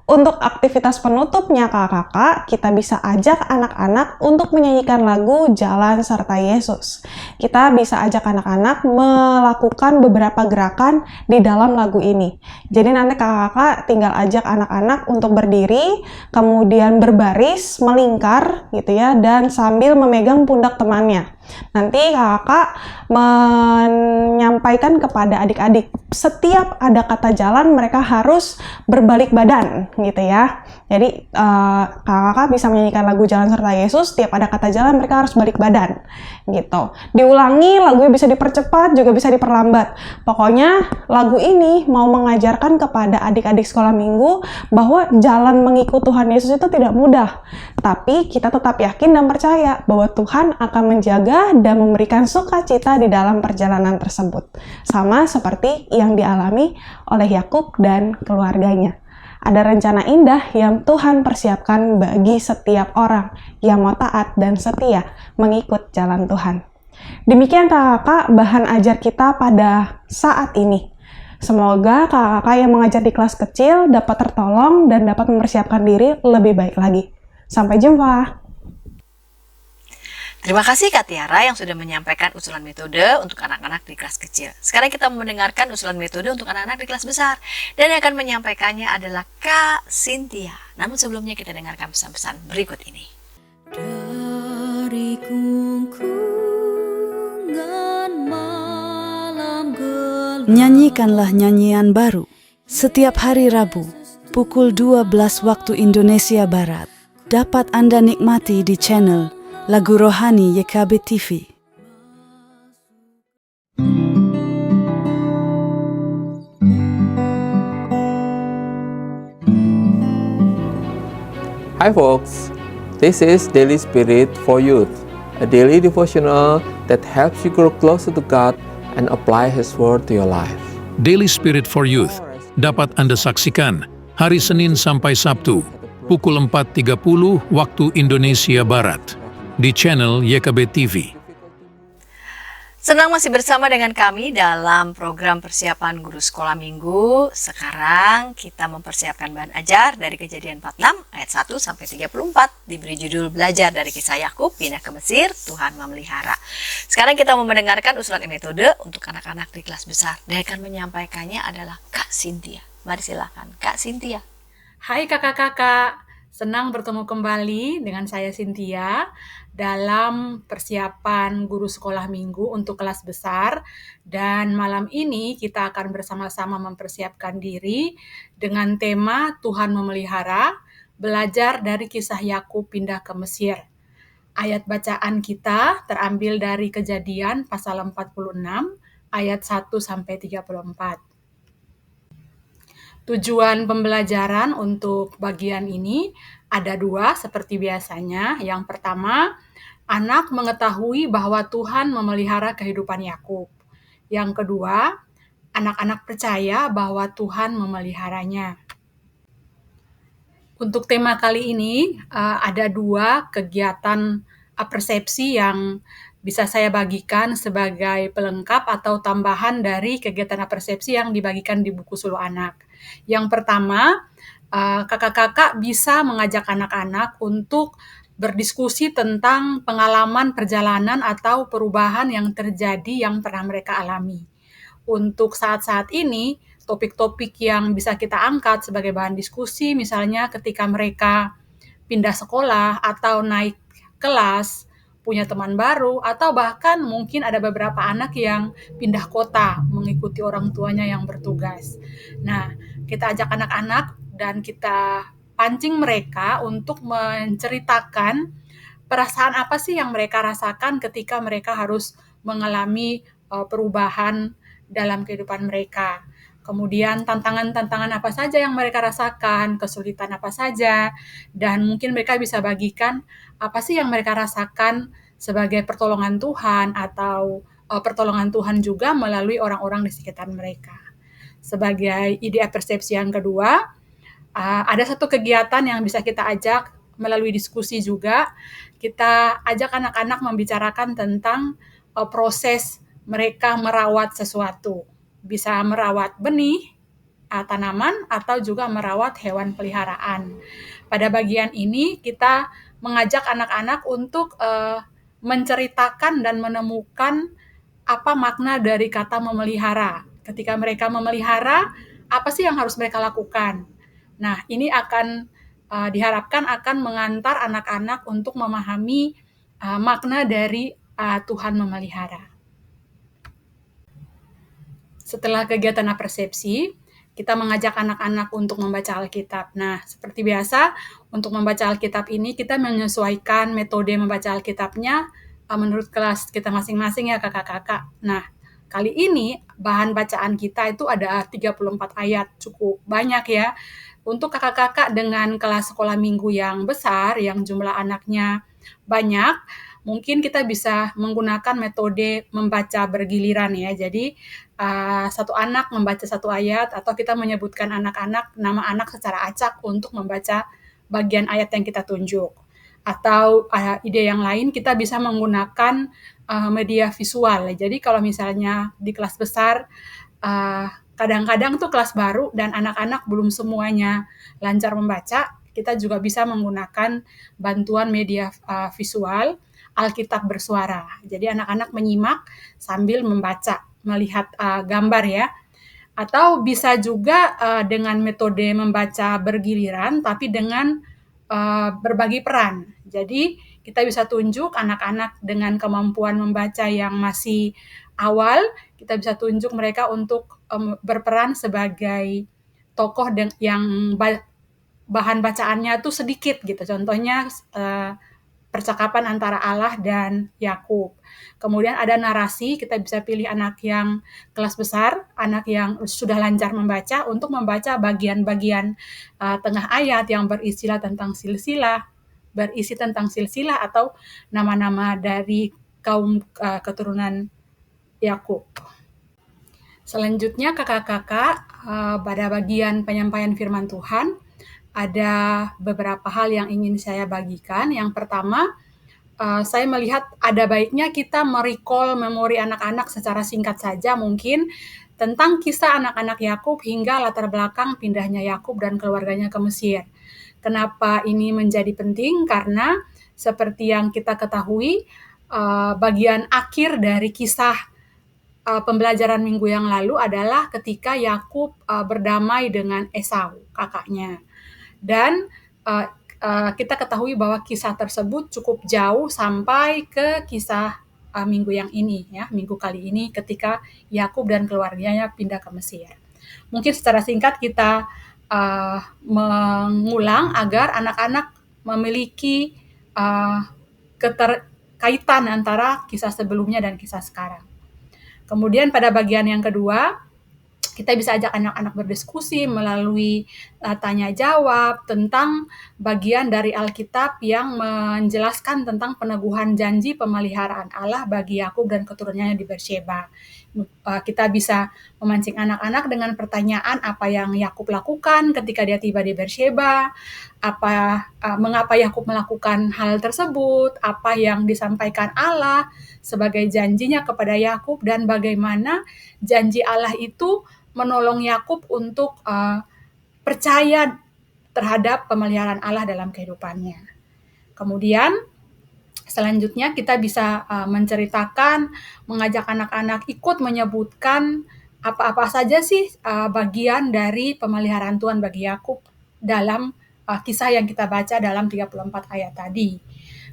Untuk aktivitas penutupnya kakak-kakak, kita bisa ajak anak-anak untuk menyanyikan lagu Jalan Serta Yesus. Kita bisa ajak anak-anak melakukan beberapa gerakan di dalam lagu ini. Jadi nanti kakak-kakak tinggal ajak anak-anak untuk berdiri, kemudian berbaris, melingkar gitu ya, dan sambil memegang pundak temannya. Nanti kakak menyampaikan kepada adik-adik, setiap ada kata jalan mereka harus berbalik badan gitu ya. Jadi kakak bisa menyanyikan lagu Jalan Serta Yesus, setiap ada kata jalan mereka harus balik badan gitu. Diulangi, lagunya bisa dipercepat juga bisa diperlambat. Pokoknya lagu ini mau mengajarkan kepada adik-adik sekolah minggu bahwa jalan mengikut Tuhan Yesus itu tidak mudah. Tapi kita tetap yakin dan percaya bahwa Tuhan akan menjaga dan memberikan sukacita di dalam perjalanan tersebut. Sama seperti yang dialami oleh Yakub dan keluarganya. Ada rencana indah yang Tuhan persiapkan bagi setiap orang yang mau taat dan setia mengikut jalan Tuhan. Demikian kakak-kakak bahan ajar kita pada saat ini. Semoga kakak-kakak yang mengajar di kelas kecil dapat tertolong dan dapat mempersiapkan diri lebih baik lagi. Sampai jumpa! Terima kasih Kak Tiara yang sudah menyampaikan usulan metode untuk anak-anak di kelas kecil. Sekarang kita mendengarkan usulan metode untuk anak-anak di kelas besar. Dan yang akan menyampaikannya adalah Kak Cynthia. Namun sebelumnya kita dengarkan pesan-pesan berikut ini. Dari gungkungan malam gelap. Nyanyikanlah nyanyian baru setiap hari Rabu pukul 12 waktu Indonesia Barat. Dapat Anda nikmati di channel Lagu Rohani YKB TV. Hi folks, this is Daily Spirit for Youth, a daily devotional that helps you grow closer to God and apply His Word to your life. Daily Spirit for Youth dapat Anda saksikan hari Senin sampai Sabtu pukul 4.30 waktu Indonesia Barat di channel YKB TV. Senang masih bersama dengan kami dalam program persiapan guru sekolah minggu. Sekarang kita mempersiapkan bahan ajar dari Kejadian 46 ayat 1 sampai 34, diberi judul Belajar dari Kisah Yakub Pindah ke Mesir, Tuhan Memelihara. Sekarang kita mau mendengarkan usulan metode untuk anak-anak di kelas besar. Dan akan menyampaikannya adalah Kak Cynthia. Mari silakan Kak Cynthia. Hai kakak-kakak, senang bertemu kembali dengan saya Cynthia dalam persiapan guru sekolah minggu untuk kelas besar. Dan malam ini kita akan bersama-sama mempersiapkan diri dengan tema Tuhan Memelihara, belajar dari kisah Yakub pindah ke Mesir. Ayat bacaan kita terambil dari Kejadian pasal 46 ayat 1 sampai 34. Tujuan pembelajaran untuk bagian ini ada dua seperti biasanya. Yang pertama, anak mengetahui bahwa Tuhan memelihara kehidupan Yakub. Yang kedua, anak-anak percaya bahwa Tuhan memeliharanya. Untuk tema kali ini ada dua kegiatan persepsi yang bisa saya bagikan sebagai pelengkap atau tambahan dari kegiatan persepsi yang dibagikan di buku Suluh Anak. Yang pertama, kakak-kakak bisa mengajak anak-anak untuk berdiskusi tentang pengalaman perjalanan atau perubahan yang terjadi yang pernah mereka alami. Untuk saat-saat ini, topik-topik yang bisa kita angkat sebagai bahan diskusi, misalnya ketika mereka pindah sekolah atau naik kelas, punya teman baru, atau bahkan mungkin ada beberapa anak yang pindah kota mengikuti orang tuanya yang bertugas. Nah, kita ajak anak-anak dan kita pancing mereka untuk menceritakan perasaan apa sih yang mereka rasakan ketika mereka harus mengalami perubahan dalam kehidupan mereka. Kemudian tantangan-tantangan apa saja yang mereka rasakan, kesulitan apa saja, dan mungkin mereka bisa bagikan apa sih yang mereka rasakan sebagai pertolongan Tuhan atau pertolongan Tuhan juga melalui orang-orang di sekitar mereka. Sebagai ide persepsi yang kedua, ada satu kegiatan yang bisa kita ajak melalui diskusi juga. Kita ajak anak-anak membicarakan tentang proses mereka merawat sesuatu. Bisa merawat benih, tanaman, atau juga merawat hewan peliharaan. Pada bagian ini kita mengajak anak-anak untuk menceritakan dan menemukan apa makna dari kata memelihara. Ketika mereka memelihara, apa sih yang harus mereka lakukan? Nah, ini akan diharapkan akan mengantar anak-anak untuk memahami makna dari Tuhan memelihara. Setelah kegiatan persepsi, kita mengajak anak-anak untuk membaca Alkitab. Nah, seperti biasa, untuk membaca Alkitab ini kita menyesuaikan metode membaca Alkitabnya menurut kelas kita masing-masing ya kakak-kakak. Nah, kali ini bahan bacaan kita itu ada 34 ayat, cukup banyak ya. Untuk kakak-kakak dengan kelas sekolah minggu yang besar, yang jumlah anaknya banyak, mungkin kita bisa menggunakan metode membaca bergiliran ya. Jadi satu anak membaca satu ayat, atau kita menyebutkan anak-anak nama anak secara acak untuk membaca bagian ayat yang kita tunjuk. Atau ide yang lain, kita bisa menggunakan media visual. Jadi kalau misalnya di kelas besar, kadang-kadang tuh kelas baru dan anak-anak belum semuanya lancar membaca, kita juga bisa menggunakan bantuan media visual Alkitab bersuara. Jadi anak-anak menyimak sambil membaca, melihat gambar ya. Atau bisa juga dengan metode membaca bergiliran, tapi dengan berbagi peran. Jadi kita bisa tunjuk anak-anak dengan kemampuan membaca yang masih awal, kita bisa tunjuk mereka untuk berperan sebagai tokoh yang bahan bacaannya tuh sedikit gitu. Contohnya percakapan antara Allah dan Yakub. Kemudian ada narasi, kita bisa pilih anak yang kelas besar, anak yang sudah lancar membaca, untuk membaca bagian-bagian tengah ayat yang berisi tentang silsilah atau nama-nama dari kaum keturunan Yakub. Selanjutnya kakak-kakak, pada bagian penyampaian firman Tuhan, ada beberapa hal yang ingin saya bagikan. Yang pertama, saya melihat ada baiknya kita merecall memori anak-anak secara singkat saja mungkin tentang kisah anak-anak Yakub hingga latar belakang pindahnya Yakub dan keluarganya ke Mesir. Kenapa ini menjadi penting? Karena seperti yang kita ketahui, bagian akhir dari kisah pembelajaran minggu yang lalu adalah ketika Yakub berdamai dengan Esau, kakaknya. Dan kita ketahui bahwa kisah tersebut cukup jauh sampai ke kisah minggu yang ini, ya, minggu kali ini ketika Yakub dan keluarganya pindah ke Mesir. Mungkin secara singkat kita mengulang agar anak-anak memiliki keterkaitan antara kisah sebelumnya dan kisah sekarang. Kemudian pada bagian yang kedua, kita bisa ajak anak-anak berdiskusi melalui tanya jawab tentang bagian dari Alkitab yang menjelaskan tentang peneguhan janji pemeliharaan Allah bagi Yakub dan keturunannya di Beersheba. Kita bisa memancing anak-anak dengan pertanyaan apa yang Yakub lakukan ketika dia tiba di Beersheba, mengapa Yakub melakukan hal tersebut, apa yang disampaikan Allah sebagai janjinya kepada Yakub, dan bagaimana janji Allah itu menolong Yakub untuk percaya terhadap pemeliharaan Allah dalam kehidupannya. Kemudian selanjutnya kita bisa menceritakan, mengajak anak-anak ikut menyebutkan apa-apa saja sih bagian dari pemeliharaan Tuhan bagi Yakub dalam kisah yang kita baca dalam 34 ayat tadi.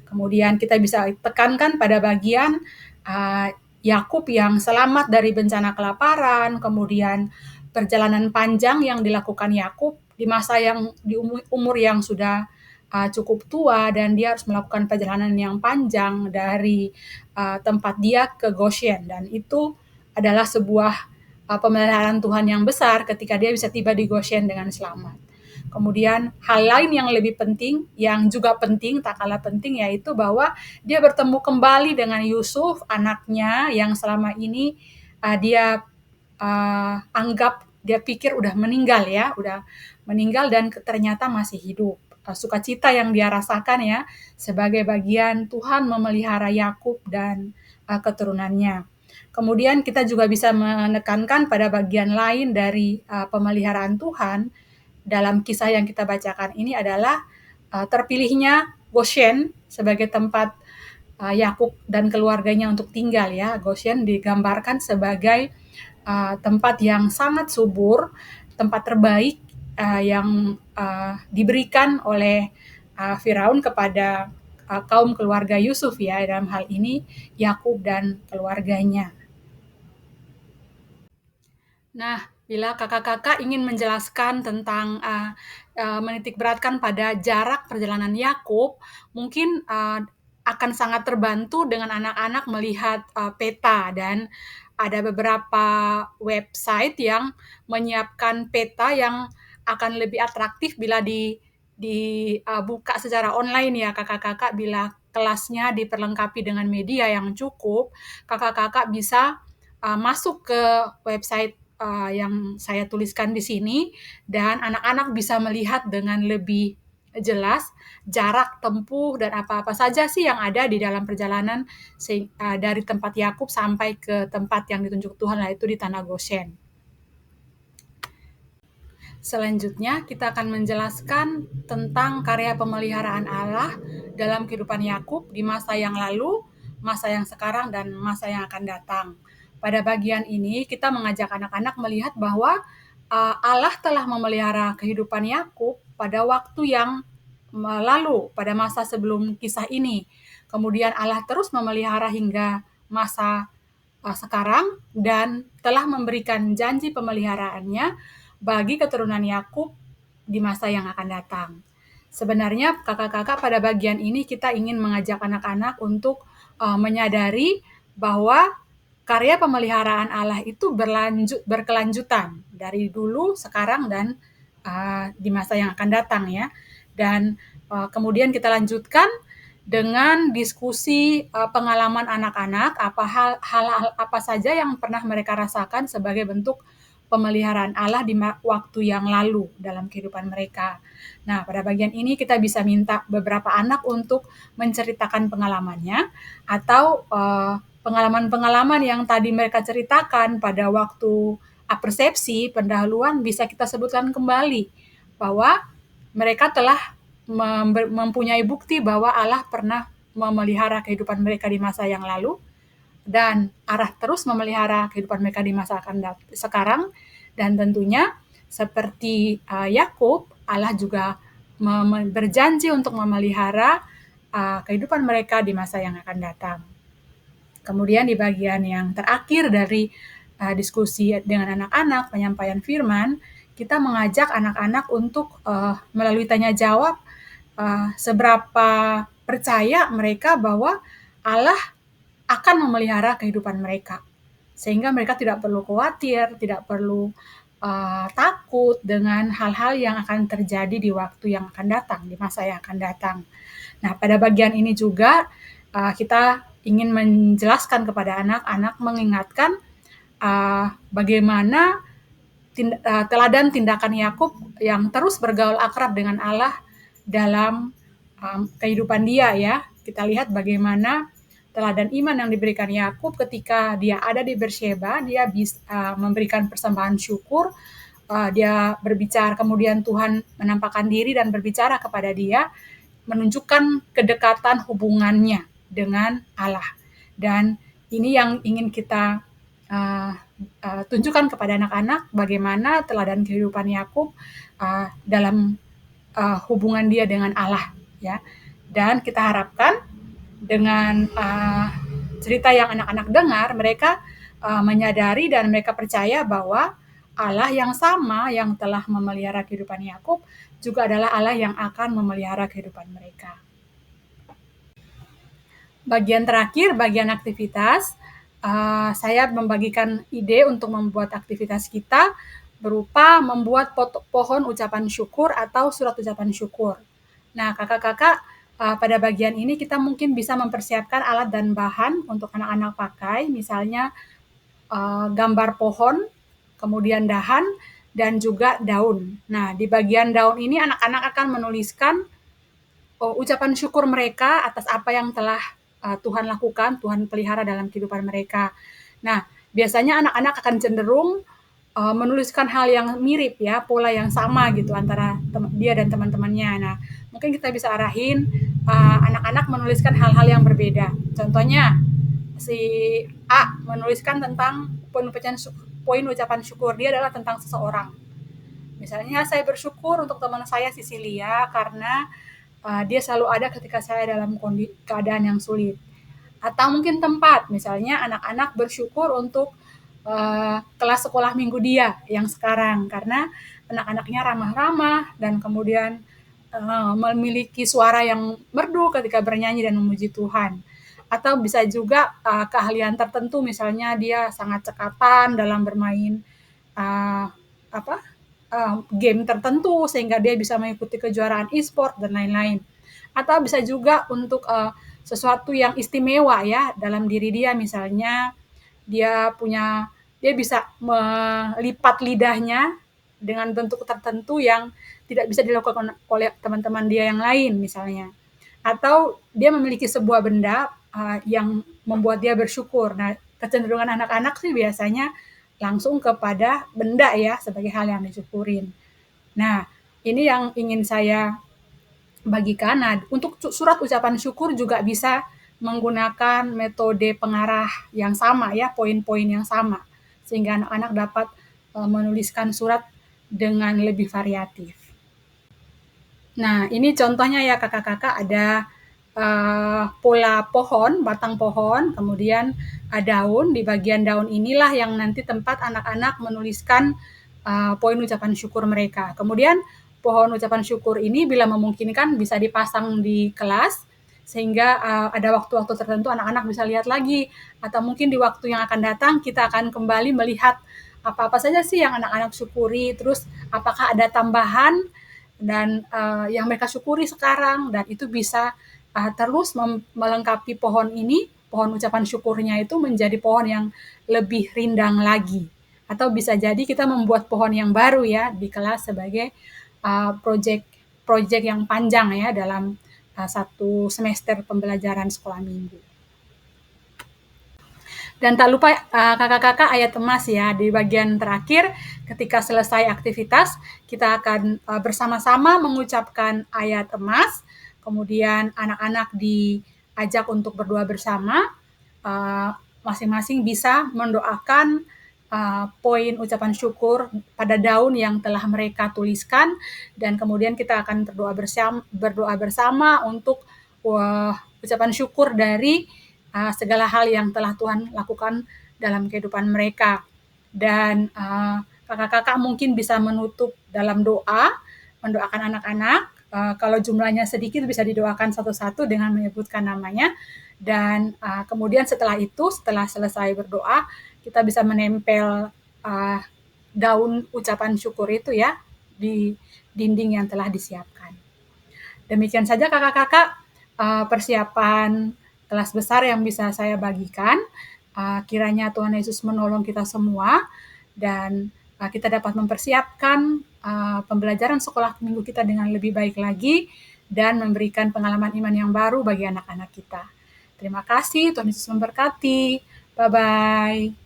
Kemudian kita bisa tekankan pada bagian Yakub yang selamat dari bencana kelaparan, kemudian perjalanan panjang yang dilakukan Yakub di masa yang di umur yang sudah cukup tua, dan dia harus melakukan perjalanan yang panjang dari tempat dia ke Goshen, dan itu adalah sebuah pemeliharaan Tuhan yang besar ketika dia bisa tiba di Goshen dengan selamat. Kemudian hal lain yang lebih penting, yang juga penting, tak kalah penting, yaitu bahwa dia bertemu kembali dengan Yusuf, anaknya yang selama ini dia dia pikir udah meninggal dan ternyata masih hidup. Sukacita yang dia rasakan ya, sebagai bagian Tuhan memelihara Yakub dan keturunannya. Kemudian kita juga bisa menekankan pada bagian lain dari pemeliharaan Tuhan dalam kisah yang kita bacakan ini adalah terpilihnya Goshen sebagai tempat Yakub dan keluarganya untuk tinggal ya. Goshen digambarkan sebagai tempat yang sangat subur, tempat terbaik yang diberikan oleh Firaun kepada kaum keluarga Yusuf ya, dalam hal ini Yakub dan keluarganya. Nah, bila kakak-kakak ingin menjelaskan tentang menitik beratkan pada jarak perjalanan Yakub, mungkin akan sangat terbantu dengan anak-anak melihat peta, dan ada beberapa website yang menyiapkan peta yang akan lebih atraktif bila dibuka secara online ya kakak-kakak. Bila kelasnya diperlengkapi dengan media yang cukup, kakak-kakak bisa masuk ke website yang saya tuliskan di sini, dan anak-anak bisa melihat dengan lebih jelas jarak tempuh dan apa-apa saja sih yang ada di dalam perjalanan dari tempat Yakub sampai ke tempat yang ditunjuk Tuhan, yaitu di tanah Goshen. Selanjutnya kita akan menjelaskan tentang karya pemeliharaan Allah dalam kehidupan Yakub di masa yang lalu, masa yang sekarang, dan masa yang akan datang. pada bagian ini kita mengajak anak-anak melihat bahwa Allah telah memelihara kehidupan Yakub pada waktu yang lalu, pada masa sebelum kisah ini. Kemudian Allah terus memelihara hingga masa sekarang dan telah memberikan janji pemeliharaannya bagi keturunan Yakub di masa yang akan datang. Sebenarnya kakak-kakak pada bagian ini kita ingin mengajak anak-anak untuk menyadari bahwa karya pemeliharaan Allah itu berkelanjutan dari dulu, sekarang, dan di masa yang akan datang ya. Dan kemudian kita lanjutkan dengan diskusi pengalaman anak-anak, hal-hal apa saja yang pernah mereka rasakan sebagai bentuk pemeliharaan Allah di waktu yang lalu dalam kehidupan mereka. Nah, pada bagian ini kita bisa minta beberapa anak untuk menceritakan pengalamannya atau pengalaman-pengalaman yang tadi mereka ceritakan pada waktu persepsi pendahuluan bisa kita sebutkan kembali bahwa mereka telah mempunyai bukti bahwa Allah pernah memelihara kehidupan mereka di masa yang lalu dan Allah terus memelihara kehidupan mereka di masa sekarang, dan tentunya seperti Yakub, Allah juga berjanji untuk memelihara kehidupan mereka di masa yang akan datang. Kemudian di bagian yang terakhir dari diskusi dengan anak-anak, penyampaian firman, kita mengajak anak-anak untuk melalui tanya jawab seberapa percaya mereka bahwa Allah akan memelihara kehidupan mereka. Sehingga mereka tidak perlu khawatir, tidak perlu takut dengan hal-hal yang akan terjadi di waktu yang akan datang, di masa yang akan datang. Nah, pada bagian ini juga kita ingin menjelaskan kepada anak-anak, mengingatkan bagaimana teladan tindakan Yakub yang terus bergaul akrab dengan Allah dalam kehidupan dia ya. Kita lihat bagaimana teladan iman yang diberikan Yakub ketika dia ada di Beersheba, dia bisa memberikan persembahan syukur, dia berbicara, kemudian Tuhan menampakkan diri dan berbicara kepada dia, menunjukkan kedekatan hubungannya dengan Allah. Dan ini yang ingin kita tunjukkan kepada anak-anak, bagaimana teladan kehidupan Yakub dalam hubungan dia dengan Allah ya. Dan kita harapkan dengan cerita yang anak-anak dengar, mereka menyadari dan mereka percaya bahwa Allah yang sama yang telah memelihara kehidupan Yakub juga adalah Allah yang akan memelihara kehidupan mereka. Bagian terakhir, bagian aktivitas, saya membagikan ide untuk membuat aktivitas kita berupa membuat pohon ucapan syukur atau surat ucapan syukur. Nah, kakak-kakak, pada bagian ini kita mungkin bisa mempersiapkan alat dan bahan untuk anak-anak pakai, misalnya gambar pohon, kemudian dahan, dan juga daun. Nah, di bagian daun ini anak-anak akan menuliskan ucapan syukur mereka atas apa yang telah Tuhan lakukan, Tuhan pelihara dalam kehidupan mereka. Nah, biasanya anak-anak akan cenderung menuliskan hal yang mirip ya, pola yang sama gitu antara dia dan teman-temannya. Nah, mungkin kita bisa arahin anak-anak menuliskan hal-hal yang berbeda. Contohnya, si A menuliskan tentang poin ucapan syukur dia adalah tentang seseorang. Misalnya, saya bersyukur untuk teman saya Sisilia karena dia selalu ada ketika saya dalam keadaan yang sulit. Atau mungkin tempat, misalnya anak-anak bersyukur untuk kelas sekolah minggu dia yang sekarang, karena anak-anaknya ramah-ramah dan kemudian memiliki suara yang merdu ketika bernyanyi dan memuji Tuhan. Atau bisa juga keahlian tertentu, misalnya dia sangat cekatan dalam bermain game tertentu sehingga dia bisa mengikuti kejuaraan e-sport dan lain-lain. Atau bisa juga untuk sesuatu yang istimewa ya dalam diri dia, misalnya dia bisa melipat lidahnya dengan bentuk tertentu yang tidak bisa dilakukan oleh teman-teman dia yang lain misalnya. Atau dia memiliki sebuah benda yang membuat dia bersyukur. Nah, kecenderungan anak-anak sih biasanya langsung kepada benda ya sebagai hal yang disyukurin. Nah, ini yang ingin saya bagikan. Nah, untuk surat ucapan syukur juga bisa menggunakan metode pengarah yang sama ya, poin-poin yang sama, sehingga anak-anak dapat menuliskan surat dengan lebih variatif. Nah, ini contohnya ya kakak-kakak, ada pola pohon, batang pohon, kemudian daun. Di bagian daun inilah yang nanti tempat anak-anak menuliskan poin ucapan syukur mereka. Kemudian pohon ucapan syukur ini bila memungkinkan bisa dipasang di kelas, sehingga ada waktu-waktu tertentu anak-anak bisa lihat lagi, atau mungkin di waktu yang akan datang kita akan kembali melihat apa-apa saja sih yang anak-anak syukuri, terus apakah ada tambahan dan yang mereka syukuri sekarang, dan itu bisa terus melengkapi pohon ini, pohon ucapan syukurnya itu menjadi pohon yang lebih rindang lagi. Atau bisa jadi kita membuat pohon yang baru ya di kelas sebagai proyek yang panjang ya dalam satu semester pembelajaran sekolah minggu. Dan tak lupa kakak-kakak ayat emas ya, di bagian terakhir ketika selesai aktivitas kita akan bersama-sama mengucapkan ayat emas, kemudian anak-anak diajak untuk berdoa bersama, masing-masing bisa mendoakan poin ucapan syukur pada daun yang telah mereka tuliskan, dan kemudian kita akan berdoa bersama untuk ucapan syukur dari segala hal yang telah Tuhan lakukan dalam kehidupan mereka. Dan kakak-kakak mungkin bisa menutup dalam doa, mendoakan anak-anak. Kalau jumlahnya sedikit bisa didoakan satu-satu dengan menyebutkan namanya. Dan kemudian setelah itu, setelah selesai berdoa, kita bisa menempel daun ucapan syukur itu ya di dinding yang telah disiapkan. Demikian saja kakak-kakak persiapan kelas besar yang bisa saya bagikan. Kiranya Tuhan Yesus menolong kita semua dan kita dapat mempersiapkan pembelajaran sekolah minggu kita dengan lebih baik lagi dan memberikan pengalaman iman yang baru bagi anak-anak kita. Terima kasih, Tuhan Yesus memberkati. Bye-bye.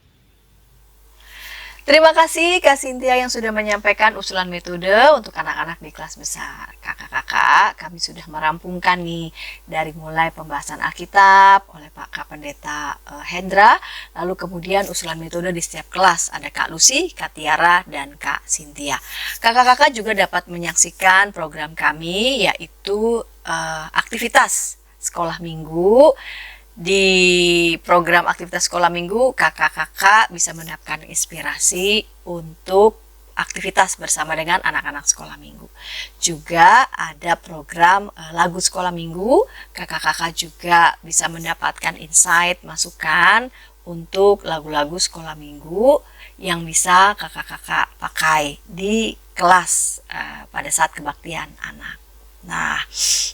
Terima kasih Kak Cynthia yang sudah menyampaikan usulan metode untuk anak-anak di kelas besar. Kakak-kakak, kami sudah merampungkan nih dari mulai pembahasan Alkitab oleh Pak Kak Pendeta Hendra, lalu kemudian usulan metode di setiap kelas. Ada Kak Lucy, Kak Tiara, dan Kak Cynthia. Kakak-kakak juga dapat menyaksikan program kami yaitu aktivitas sekolah minggu. Di program aktivitas sekolah minggu, kakak-kakak bisa mendapatkan inspirasi untuk aktivitas bersama dengan anak-anak sekolah minggu. Juga ada program lagu sekolah minggu, kakak-kakak juga bisa mendapatkan insight, masukan untuk lagu-lagu sekolah minggu yang bisa kakak-kakak pakai di kelas pada saat kebaktian anak. Nah,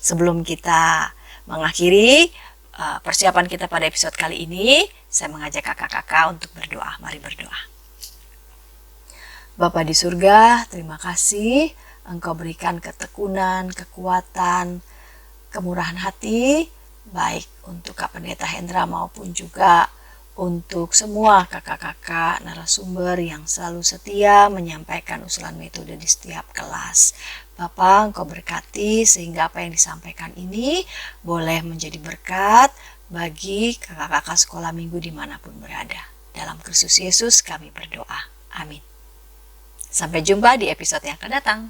sebelum kita mengakhiri persiapan kita pada episode kali ini, saya mengajak kakak-kakak untuk berdoa. Mari berdoa. Bapa di surga, terima kasih Engkau berikan ketekunan, kekuatan, kemurahan hati, baik untuk Kak Pendeta Hendra maupun juga untuk semua kakak-kakak narasumber yang selalu setia menyampaikan usulan metode di setiap kelas. Bapak, Engkau berkati sehingga apa yang disampaikan ini boleh menjadi berkat bagi kakak-kakak sekolah minggu dimanapun berada. Dalam Kristus Yesus kami berdoa. Amin. Sampai jumpa di episode yang akan datang.